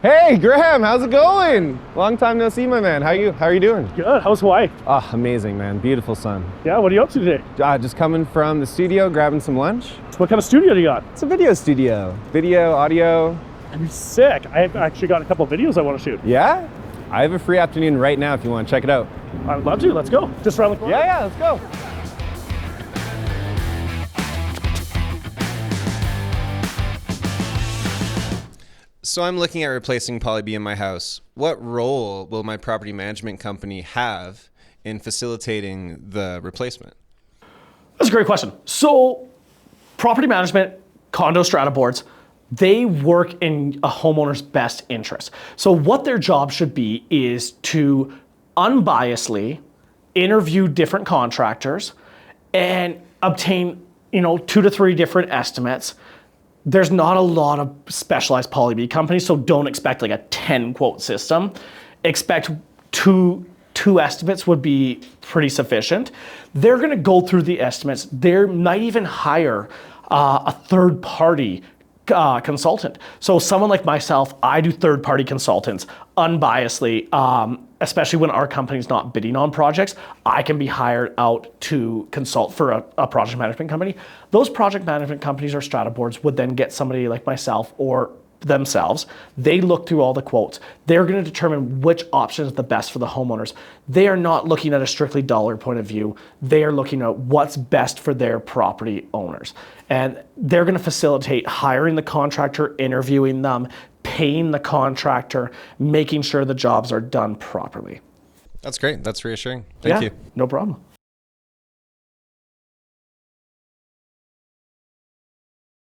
Hey, Graham, how's it going? Long time no see, my man. How are you doing? Good. How's Hawaii? Oh, amazing, man. Beautiful sun. Yeah, what are you up to today? Just coming from the studio, grabbing some lunch. What kind of studio do you got? It's a video studio. Video, audio. I'm sick. I've actually got a couple of videos I want to shoot. Yeah? I have a free afternoon right now if you want to check it out. I'd love to. Let's go. Just around the corner. Yeah, let's go. So I'm looking at replacing poly in my house. What role will my property management company have in facilitating the replacement? That's a great question. So property management, condo strata boards, they work in a homeowner's best interest. So what their job should be is to unbiasedly interview different contractors and obtain, 2 to 3 different estimates. There's not a lot of specialized poly companies, so don't expect like a 10 quote system. Expect two estimates would be pretty sufficient. They're gonna go through the estimates. They might even hire a third party consultant. So someone like myself, I do third party consultants unbiasedly, especially when our company's not bidding on projects. I can be hired out to consult for a project management company. Those project management companies or strata boards would then get somebody like myself or themselves. They look through all the quotes. They're going to determine which option is the best for the homeowners. They are not looking at a strictly dollar point of view. They are looking at what's best for their property owners. And they're going to facilitate hiring the contractor, interviewing them, paying the contractor, making sure the jobs are done properly. That's great. That's reassuring. Thank you. No problem.